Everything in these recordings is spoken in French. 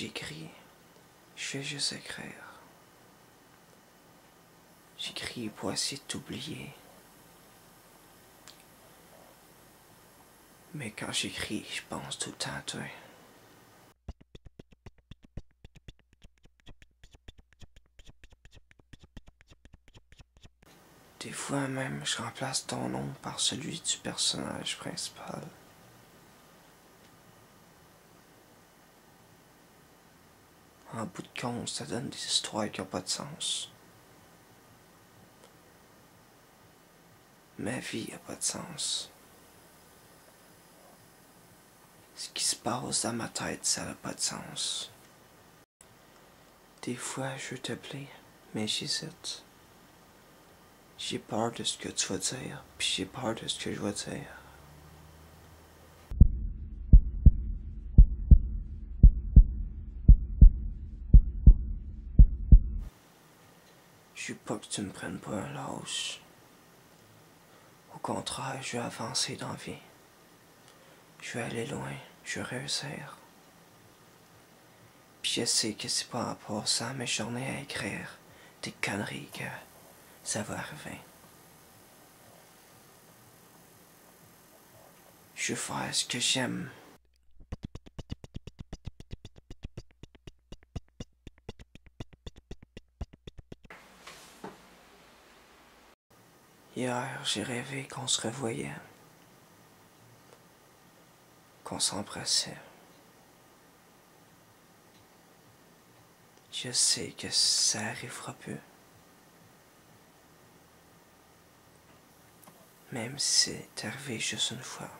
J'écris, je fais juste écrire. J'écris pour essayer de t'oublier. Mais quand j'écris, je pense tout le temps à toi. Des fois même, je remplace ton nom par celui du personnage principal. En bout de compte, ça donne des histoires qui n'ont pas de sens. Ma vie n'a pas de sens. Ce qui se passe dans ma tête, ça n'a pas de sens. Des fois, je veux t'appeler, mais j'hésite. J'ai peur de ce que tu vas dire, puis j'ai peur de ce que je vais dire. Je veux pas que tu me prennes pour un lâche. Au contraire, je veux avancer dans la vie. Je veux aller loin, je veux réussir. Puis je sais que c'est pas en passant mes journées à écrire des conneries que ça va arriver. Je veux faire ce que j'aime. Hier, j'ai rêvé qu'on se revoyait, qu'on s'embrassait. Je sais que ça arrivera plus. Même si c'est arrivé juste une fois.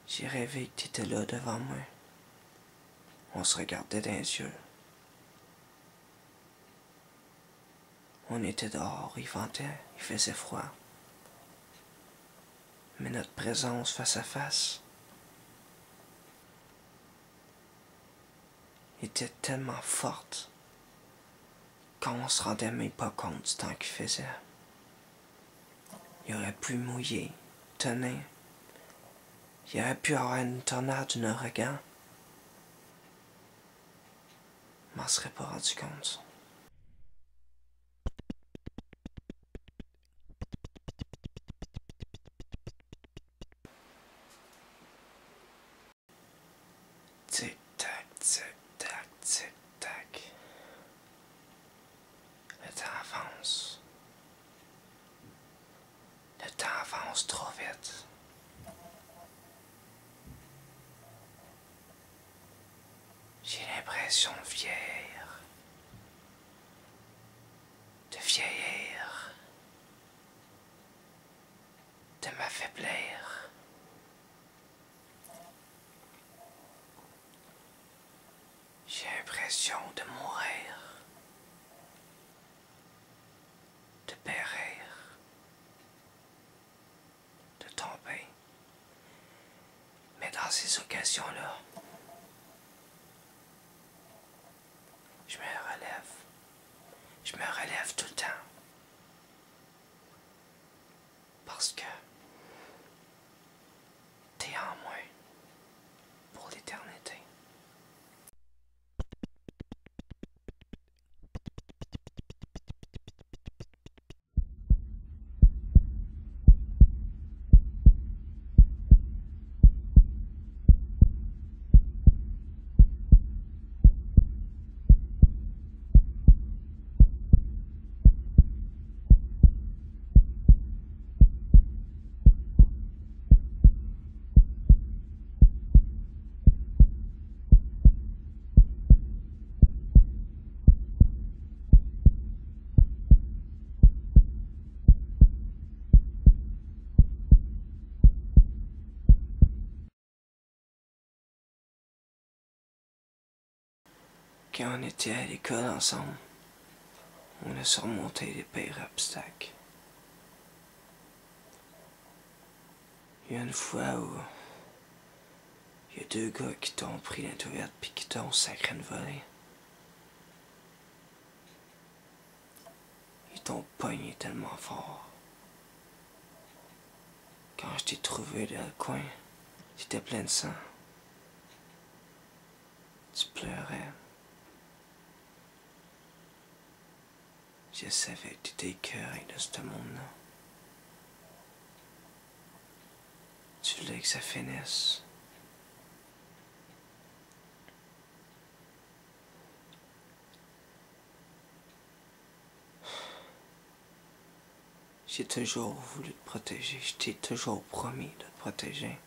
J'ai rêvé que t'étais là devant moi. On se regardait dans les yeux. On était dehors, il ventait, il faisait froid. Mais notre présence face à face était tellement forte qu'on se rendait même pas compte du temps qu'il faisait. Il aurait pu mouiller, tonner. Il aurait pu avoir une tornade, un ouragan. Je m'en serais pas rendu compte. Tic-tac, tic-tac, tic-tac. Le temps avance. Le temps avance trop vite. J'ai l'impression de vieillir. De vieillir. De m'affaiblir. J'ai l'impression de mourir. De périr. De tomber. Mais dans ces occasions-là, je me relève. Je me relève tout le temps. Parce que t'es en moi pour l'éternité. Quand on était à l'école ensemble, on a surmonté les pires obstacles. Il y a une fois où il y a deux gars qui t'ont pris la toilette puis qui t'ont sacré une volée. Ils t'ont pogné tellement fort. Quand je t'ai trouvé dans le coin, T'étais plein de sang. Tu pleurais. Je savais que t'étais écœuré de ce monde-là. Tu voulais que ça finisse. J'ai toujours voulu te protéger. Je t'ai toujours promis de te protéger.